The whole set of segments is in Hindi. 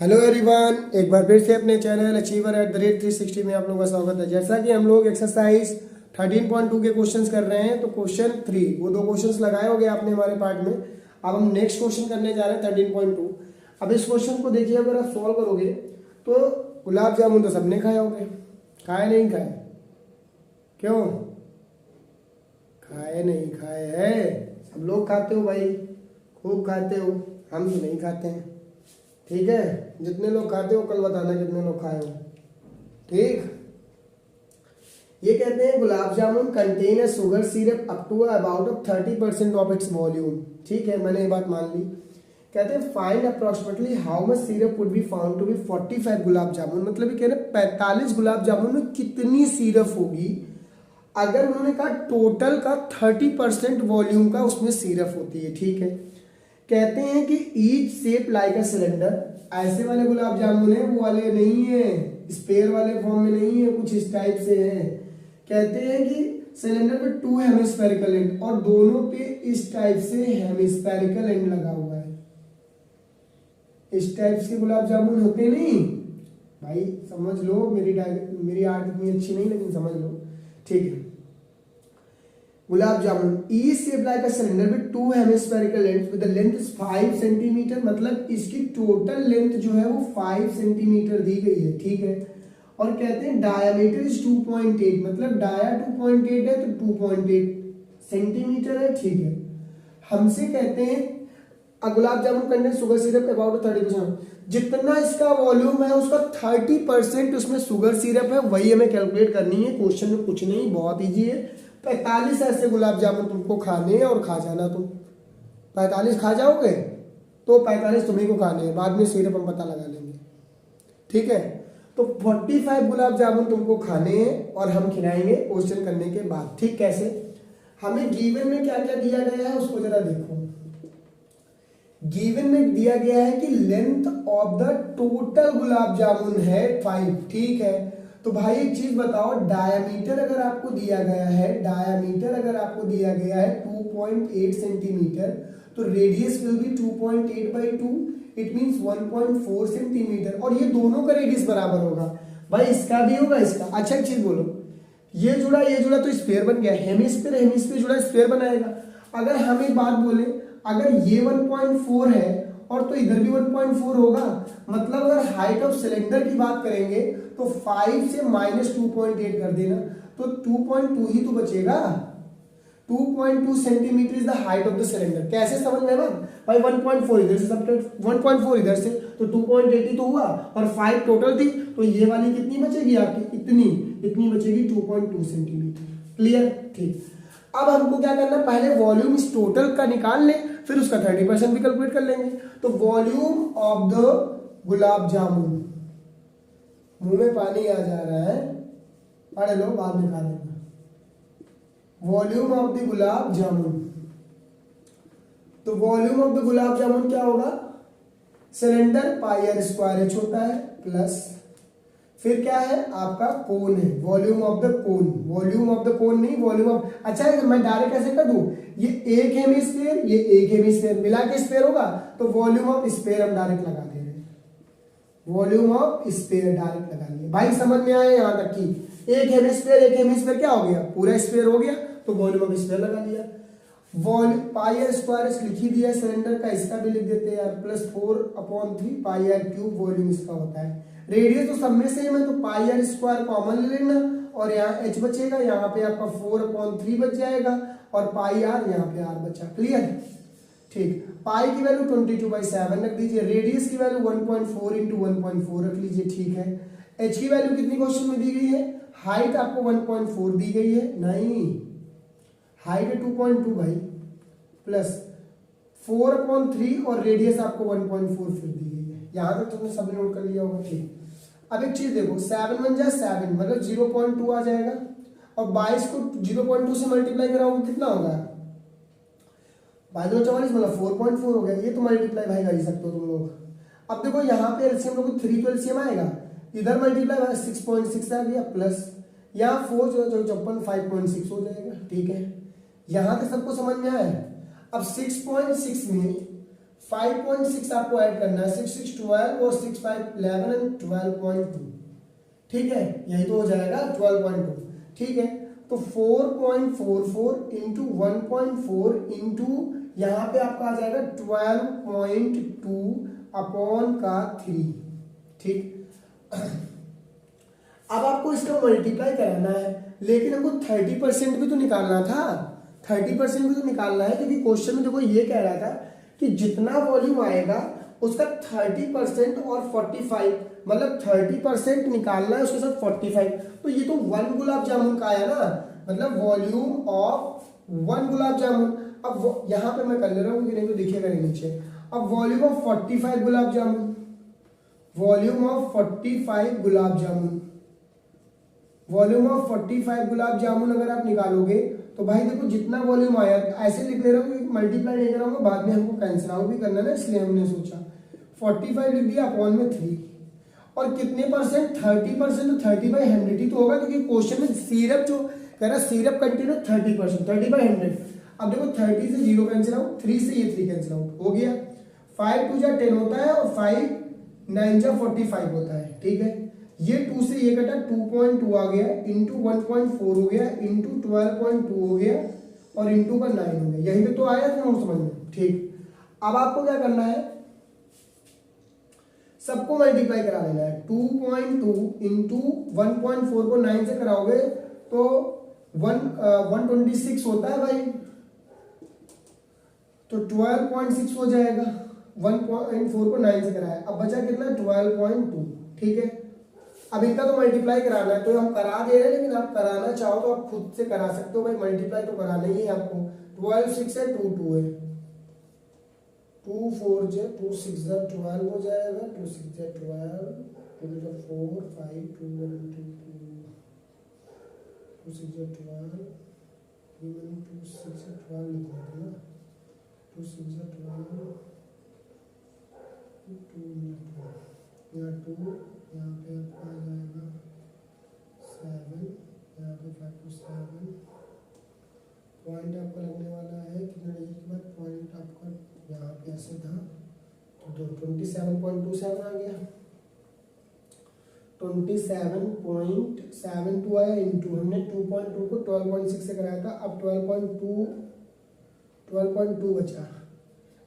हेलो एवरीवन, एक बार फिर से अपने चैनल अचीवर @360 में आप लोगों का स्वागत है। जैसा कि हम लोग एक्सरसाइज 13.2 के क्वेश्चंस कर रहे हैं, तो क्वेश्चन 3 वो दो क्वेश्चंस लगाए हो गए आपने हमारे पार्ट में। अब हम नेक्स्ट क्वेश्चन करने जा रहे हैं 13.2। अब इस क्वेश्चन को देखिए, अगर आप सॉल्व करोगे तो गुलाब जामुन तो सबने खाए होंगे, खाए नहीं खाए? क्यों खाए नहीं खाए है? सब लोग खाते हो भाई, खूब खाते हो। हम तो नहीं खाते हैं, ठीक है। जितने लोग खाते हो कल बताना कितने लोग खाए हो, ठीक। ये कहते हैं gulab jamun contain a sugar syrup up to about 30% of its volume. ठीक है, मैंने ये बात मान ली। कहते हैं find approximately how much syrup would be found to be 45 gulab jamun. मतलब ये कह रहे हैं 45 गुलाब जामुन में कितनी सिरप होगी अगर उन्होंने कहा टोटल का 30% वॉल्यूम का उसमें सिरप होती है। ठीक है, कहते हैं कि each shape like a cylinder. ऐसे वाले गुलाब जामुन है, वो वाले नहीं है, स्पेयर वाले फॉर्म में नहीं है, कुछ इस टाइप से है। कहते हैं कि सिलेंडर पे 2 हेमिस्फेरिकल एंड, और दोनों पे इस टाइप से हेमिस्फेरिकल एंड लगा हुआ है। इस टाइप से गुलाब जामुन होते नहीं भाई, समझ लो। मेरी आर्ट इतनी अच्छी नहीं, लेकिन समझ लो, ठीक है। Gulab jamun is shape like a cylinder with 2 hemispherical ends with the length is 5 centimetre. मतलब इसकी टोटल लेंथ जो है वो 5 सेंटीमीटर दी गई है, ठीक है। और कहते हैं डायमीटर इज 2.8, मतलब डाया 2.8 है तो 2.8 सेंटीमीटर है, ठीक है। हमसे कहते हैं gulab jamun contain sugar syrup about 30%। जितना इसका वॉल्यूम है उसका 30% उसमें शुगर सिरप है, वही हमें कैलकुलेट करनी है। क्वेश्चन में कुछ नहीं, बहुत ईजी है। 45 ऐसे गुलाब जामुन तुमको खाने हैं और खा जाना। तुम 45 खा जाओगे तो 45 तुम्ही को खाने हैं, बाद में सिरप हम पता लगा लेंगे, ठीक है। तो 45 गुलाब जामुन तुमको खाने हैं और हम खिलाएंगे क्वेश्चन करने के बाद। ठीक, कैसे? हमें गिवन में क्या क्या दिया गया है उसको जरा देखो। गिवन में दिया गया है कि length of the total gulab jamun है 5, ठीक है। तो भाई एक चीज बताओ, डायामीटर अगर आपको दिया गया है, डायामीटर अगर आपको दिया गया है 2.8 सेंटीमीटर, तो radius will be 2.8 by 2, it means 1.4 centimetre. और ये दोनों का रेडियस बराबर होगा भाई, इसका भी होगा इसका। अच्छा एक चीज बोलो, ये जुड़ा तो स्फीयर बन गया, हेमिस्फीयर हेमिस्फीयर जुड़ा स्फीयर बनाएगा। अगर हम एक बात बोले, अगर ये 1.4 है और तो इधर भी 1.4 होगा, मतलब अगर हाइट ऑफ सिलेंडर की बात करेंगे तो 5 से -2.8 कर देना, तो 2.2 ही तो बचेगा। 2.2 centimetre is the height of the cylinder. कैसे समझ में बात भाई? 1.4 इधर से सब्ट्रैक्ट 1.4 इधर से, तो 2.8 ही तो हुआ, और 5 टोटल थी, तो ये वाली कितनी बचेगी आपकी? इतनी बचेगी 2.2 सेंटीमीटर। क्लियर? ठीक। अब हमको क्या करना, पहले वॉल्यूम इस टोटल का निकाल लें, फिर उसका 30% भी कैलकुलेट कर लेंगे। तो वॉल्यूम ऑफ द गुलाब जामुन, मुंह में पानी आ जा रहा है, पढ़ लो बाद में खा लेना। Volume of the gulab jamun, तो volume of the gulab jamun क्या होगा? Cylinder pi r square h होता है, प्लस फिर क्या है आपका कोन है, volume of the cone. Volume of the cone नहीं, वॉल्यूम ऑफ, अच्छा है मैं डायरेक्ट ऐसे कर दूं, ये एक हेमिस्फीयर, ये एक हेमिस्फीयर मिला के स्फीयर होगा, तो वॉल्यूम ऑफ स्फीयर हम डायरेक्ट लगा दे रहे हैं। वॉल्यूम ऑफ स्फीयर डायरेक्ट लगा लिया भाई, समझ में आया यहां तक कि एक हेमिस्फीयर क्या हो गया? पूरा स्फीयर हो गया, तो वॉल्यूम ऑफ स्फीयर लगा लिया। वॉल्यूम पाई आर स्क्वायर लिख ही दिया सिलेंडर का, इसका भी लिख देते हैं यार, plus 4/3 pi r cube volume इसका होता है। रेडियस तो सब में सेम है, तो पाई आर स्क्वायर कॉमन ले लेना, और यहाँ h बचेगा, यहाँ पे आपका 4/3 बच जाएगा, और पाई आर यहाँ पे r बचा। क्लियर? ठीक। पाई की वैल्यू 22/7 रख दीजिए, रेडियस की वैल्यू 1.4 इंटू 1.4 रख लीजिए, ठीक है। h की वैल्यू कितनी क्वेश्चन में दी गई है? हाइट आपको 1.4 दी गई है, नहीं हाइट है 2.2 भाई, प्लस 4/3 और रेडियस आपको 1.4 फिर दी गई है। यहां तक तुमने सब नोट कर लिया होगा, ठीक। अब एक चीज देखो, 7 बन जाए 7, मतलब 0.2 आ जाएगा, और 22 को 0.2 से मल्टीप्लाई कराओगे कितना होगा? 22 मतलब 4.4 हो गया। ये तो मल्टीप्लाई भाई कर ही सकते हो तुम लोग। अब देखो यहाँ पे एलसीएम लोग 3 तो एलसीएम आएगा, इधर मल्टीप्लाई 6.6 आ गया, प्लस यहाँ 4 जो 5.6 हो जाएगा, ठीक है। यहां तक सबको समझ में आया? अब 6.6 में 5.6 आपको ऐड करना है, 6 6 12 और 6 5 11 एंड 12.2, ठीक है, यही तो हो जाएगा 12.2, ठीक है। तो 4.44 इंटू 1.4 इंटू यहाँ पे आपका आ जाएगा 12.2 अपॉन का 3, ठीक। अब आपको इसका मल्टीप्लाई कराना है, लेकिन हमको 30% भी तो निकालना था, 30% भी तो निकालना है, क्योंकि क्वेश्चन में देखो ये कह रहा था कि जितना वॉल्यूम आएगा उसका 30% और 45, मतलब 30% निकालना है, उसके साथ 45। तो ये तो 1 गुलाब जामुन का आया ना, मतलब वॉल्यूम ऑफ 1 गुलाब जामुन। अब यहाँ पे मैं कर ले रहा हूँ, नहीं तो दिखेगा नहीं नीचे। अब volume of 45 gulab jamun, volume of 45 gulab jamun, volume of 45 gulab जामुन अगर आप निकालोगे तो भाई देखो जितना वॉल्यूम आया, ऐसे लिख ले रहा हूँ, मल्टीप्लाई नहीं कराऊंगा, बाद में हमको कैंसिल आउट भी करना है, इसलिए हमने सोचा 45 लिख दिया अपॉन में 3। और कितने परसेंट? 30%। तो 30/100 ही तो होगा, क्योंकि क्वेश्चन में सिरप जो कह रहा है सिरप कंटेन 30%, 30/100। अब देखो 30 से 0 कैंसिल आउट, 3 से ये 3 कैंसिल आउट हो गया। 5 2 जा 10 होता है और 5 9 जा 45 होता है, ठीक है। ये 2 से ये कटा, 2.2 आ गया, इंटू 1.4 हो गया, इंटू 12.2 हो गया, और इंटू का 9 हो गया। यहीं पे तो आया था समझ में, ठीक। अब आपको क्या करना है, सबको मल्टीप्लाई करा लेना है। 2.2 इंटू 1.4 को 9 से कराओगे तो 126 होता है भाई, तो 12.6 हो जाएगा। 1.4 को 9 से कराया, अब बचा कितना? 12.2, ठीक है। अब इनका तो मल्टीप्लाई कराना है, तो हम करा दे रहे हैं, लेकिन आप कराना चाहो तो आप खुद से करा सकते हो भाई, मल्टीप्लाई तो कराना ही है आपको। 12 6 है, 2 2 है, 2 4 जे 2 6 जा 12 हो जाएगा, 2 6 जा 12, 2 जा 4 5 2 1 2 2 6 जा 12, 2 6 जा 12 लिख देते हैं ना, 2 6 जा 12, 2 यहाँ 2, यहाँ पे आपका आ जाएगा 7, यहाँ पे 5 to 7। पॉइंट आपका लगने वाला है कितने डिजिट के बाद? पॉइंट आपका यहाँ पे ऐसे था, तो 27.27 आ गया, 27.72 आया, इंटू हमने 2.2 को 12.6 से कराया था, अब 12.2 बचा।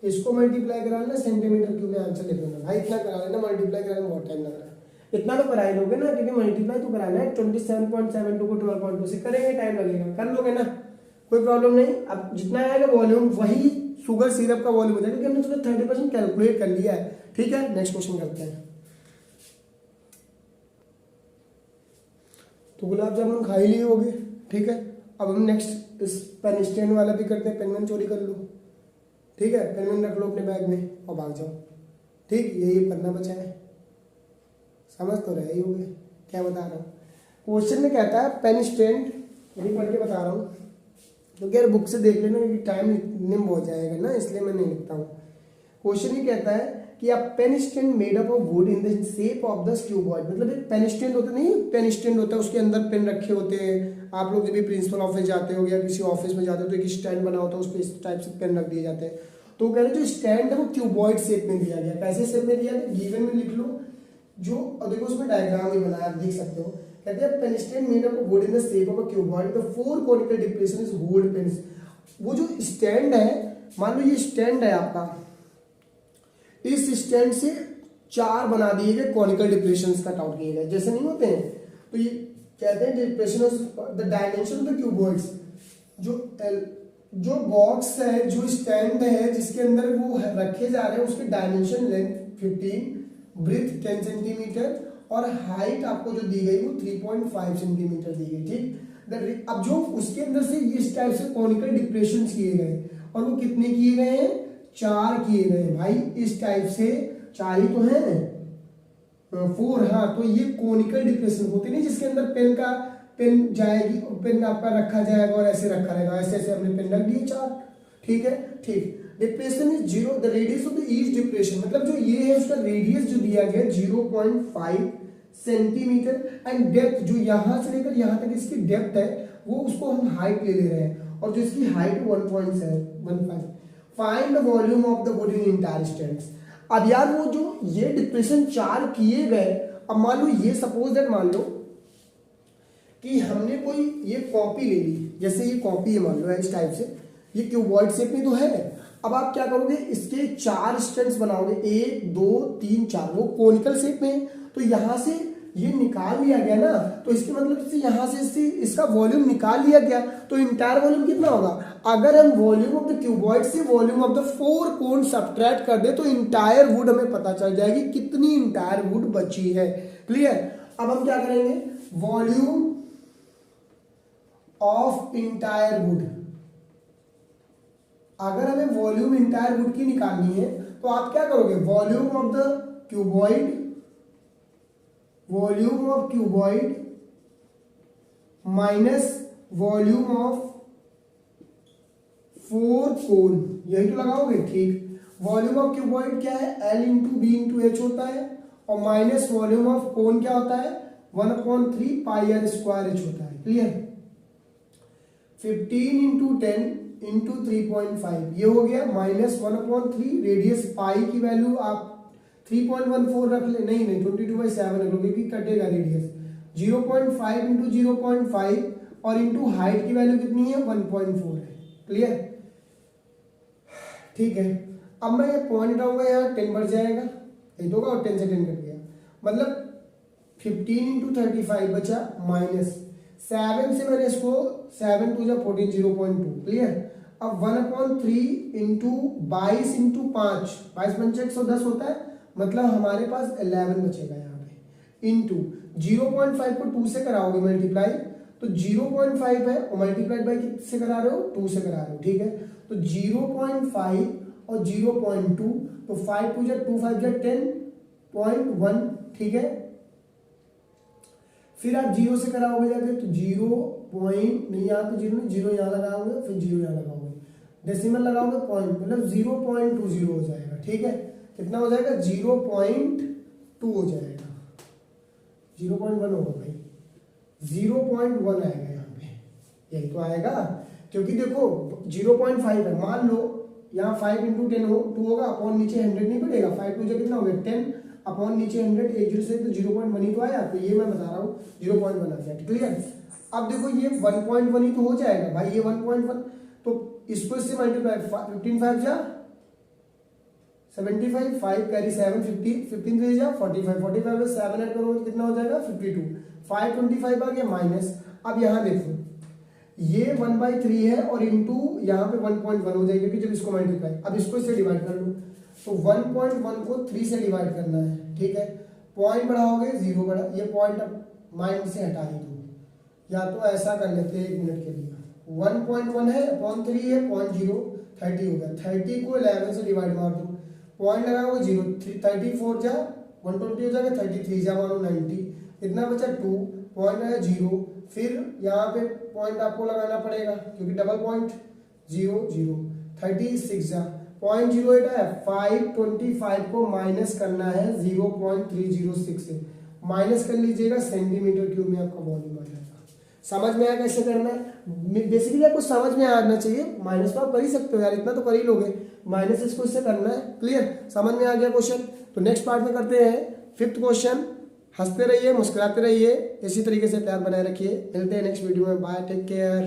इसको मल्टीप्लाई करा लेना, सेंटीमीटर क्यूब में आंसर लिख लेना भाई, इतना करा लेना, मल्टीप्लाई कराने में बहुत टाइम लग रहा है, इतना तो करा ही लोगे ना, क्योंकि मल्टीप्लाई तो कराना है। 27.72 को 12.2 से करेंगे, टाइम लगेगा, कर लोगे ना, कोई प्रॉब्लम नहीं। अब जितना आएगा वॉल्यूम वही शुगर सिरप का वॉल्यूम हो जाएगा, क्योंकि हमने तो 30% कैलकुलेट कर लिया है, ठीक है। नेक्स्ट क्वेश्चन करते हैं। तो गुलाब जामुन खा ही लिए होगे, ठीक है। अब हम नेक्स्ट इस पेन स्टैंड वाला भी करते हैं, पेन वेन चोरी कर लो, ठीक है, पेन वेन रख लो अपने बैग में और भाग जाओ, ठीक। यही करना बचा है, समझ तो रहे ही होगे क्या बता रहा हूँ। क्वेश्चन में कहता है पेन स्टैंड, यही पढ़ के बता रहा हूँ, क्योंकि यार बुक से देख लेना, क्योंकि टाइम निम्न हो जाएगा ना, इसलिए मैं नहीं लिखता हूँ। क्वेश्चन ही कहता है कि a pen stand made up of wood in the shape of the cuboid, मतलब एक पेन स्टैंड होता नहीं, पेन स्टैंड होता है, उसके अंदर पेन रखे होते हैं। आप लोग जब भी प्रिंसिपल ऑफिस जाते हो या किसी ऑफिस में जाते हो तो एक स्टैंड बना होता है, उस पर इस टाइप से पेन रख दिए जाते हैं। तो कह रहे जो स्टैंड है वो क्यूबॉइड शेप में दिया गया, कैसे शेप में दिया गया, गिवन में लिख लो जो, और देखो उसमें डायग्राम ही बनाया, आप देख सकते हो। कहते हैं pen stand made up of wood in the shape of a cuboid, the 4 conical depression is hold pens. वो जो स्टैंड है, मान लो ये स्टैंड है आपका, इस स्टैंड से 4 बना दिए गए कॉनिकल डिप्रेशंस कट आउट किए गए, जैसे नहीं होते हैं। तो ये कहते हैं depression of the dimension of the cuboids, जो बॉक्स है, जो स्टैंड है जिसके अंदर वो रखे जा रहे हैं, उसके डायमेंशन लेंथ 15, ब्रेथ 10 सेंटीमीटर और हाइट आपको जो दी गई वो 3.5 सेंटीमीटर दी गई, ठीक। अब जो उसके अंदर से इस टाइप से कॉनिकल डिप्रेशन किए गए, और वो कितने किए गए हैं? 4 किए गए भाई, इस टाइप से 4 ही तो है, 4, हाँ। तो ये कॉनिकल डिप्रेशन होते नहीं, जिसके अंदर पेन जाएगी, पेन आपका रखा जाएगा और ऐसे रखा रहेगा, ऐसे ऐसे हमने पेन रख दिए 4, ठीक है, ठीक। Depression is 0, the radius of the each depression, मतलब जो ये है उसका रेडियस जो दिया गया 0.5 सेंटीमीटर, एंड डेप्थ जो यहां से लेकर यहां तक इसकी डेप्थ है, वो उसको हम हाइट ले रहे हैं, और जो इसकी height 1.715, find the volume of the would in entire stands. अब यार वो जो ये डिप्रेशन 4 किए गए, अब मान लो ये सपोज दैट मान लो कि हमने कोई ये कॉपी ले ली, जैसे ये कॉपी है मान लो इस टाइप से, ये क्यूबॉइड शेप में तो है। अब आप क्या करोगे, इसके 4 स्टैंड्स बनाओगे, 1 2 3 4, वो कोनिकल शेप में है, तो यहां से ये निकाल लिया गया ना, तो इसके मतलब से यहां से इसका वॉल्यूम निकाल लिया गया, तो इंटायर वॉल्यूम कितना होगा। अगर हम वॉल्यूम ऑफ द क्यूबॉइड से volume of the 4 cone subtract कर दे तो इंटायर वुड हमें पता चल जाएगी कितनी इंटायर वुड बची है। क्लियर। अब हम क्या करेंगे, वॉल्यूम ऑफ इंटायर वुड, अगर हमें वॉल्यूम इंटायर वुड की निकालनी है तो आप क्या करोगे, volume of the cuboid, volume of cuboid minus volume of 4 कोन, यही तो लगाओगे। ठीक, वॉल्यूम ऑफ क्यूबॉइड क्या है, L into B into H होता है, और माइनस वॉल्यूम ऑफ कोन क्या होता है, 1/3 पाई आर स्क्वायर एच होता है। क्लियर। 15 इंटू 10 इंटू 3.5 ये हो गया, माइनस 1/3 रेडियस पाई की वैल्यू आप 3.14 रख ले, नहीं 22/7 रख लो क्योंकि कटेगा रेडियस। 0.5 इंटू 0.5 और इंटू हाइट की वैल्यू कितनी है, 1.4 है। क्लियर। ठीक है, अब मैं ये पॉइंट हटाऊंगा, यहाँ 10 बढ़ जाएगा, ये तो होगा, और 10 से 10 कट गया, मतलब 15 इंटू 35 बचा, माइनस 7 से मैंने इसको 7 2 14 0.2। क्लियर। अब 1/3 इंटू 22 इंटू 5, 22 पंचे 110 होता है, मतलब हमारे पास 11 बचेगा यहाँ पे, इंटू 0.5 को 2 से कराओगे मल्टीप्लाई, तो 0.5 है और मल्टीप्लाइड बाई किससे करा रहे हो, 2 से करा रहे हो। ठीक है, तो 0.5 और 0.2, तो 5 2 2 5 10.1। ठीक है, फिर आप 0 से कराओगे जाके, तो 0 पॉइंट नहीं, यहाँ पे 0 नहीं, 0 यहाँ लगाओगे, फिर 0 यहाँ लगाओगे, डेसिमल लगाओगे पॉइंट, मतलब 0.20 हो जाएगा। ठीक है, कितना हो जाएगा, 0.2 हो जाएगा, 0.1 होगा भाई, 0.1 आएगा यहाँ पे, यही तो आएगा, क्योंकि देखो 0.5 है, मान लो यहाँ 5 इंटू 10 हो 2 होगा, अपॉन नीचे 100 नहीं पड़ेगा, 5 2 कितना हो गया 10, अपॉन नीचे 100, एक 0 से तो 0.1 ही तो आया, तो ये मैं बता रहा हूँ 0.1 आ गया। क्लियर। अब देखो ये 1.1 ही तो हो जाएगा भाई, ये 1.1, तो इसको इससे मल्टीप्लाई, 15 5 जा 75, 5 कैरी 7 50, 15 3 जा 45, 45 में 7 ऐड करोगे तो कितना हो जाएगा 52, 525 आ गया माइनस। अब यहाँ देखो ये 1/3 है और इंटू यहाँ पे 1.1 हो जाएगी, क्योंकि जब इसको मल्टीप्लाई, अब इसको इससे डिवाइड कर लो, तो 1.1 को 3 से डिवाइड करना है। ठीक है, पॉइंट बढ़ाओगे 0 बढ़ा, ये पॉइंट अब माइंड से हटा ही दो, या तो ऐसा कर लेते हैं 1 मिनट के लिए, 1.1 है अपॉन 3 है 0.0, 30 हो गया, 30 को 11 से डिवाइड मार दो, पॉइंट लगाओगे 0, 34 जा 120 हो जाएगा, 33 जा मानो 90, इतना बचा 2, पॉइंट है 0, फिर यहाँ पे पॉइंट आपको लगाना पड़ेगा क्योंकि डबल पॉइंट, 0 0, 36 जा 0.08 है, 525 को माइनस करना है 0.306 से, माइनस कर लीजिएगा, सेंटीमीटर क्यूब में आपका वॉल्यूम आ जाएगा। समझ में आया कैसे करना है, बेसिकली आपको समझ में आना चाहिए, माइनस तो आप कर ही सकते हो यार, इतना तो कर ही लोगे, माइनस इसको इससे करना है। क्लियर, समझ में आ गया क्वेश्चन। तो नेक्स्ट पार्ट में करते हैं 5th क्वेश्चन। हंसते रहिए, मुस्कुराते रहिए, इसी तरीके से प्यार बनाए रखिए। मिलते हैं नेक्स्ट वीडियो में, बाय, टेक केयर।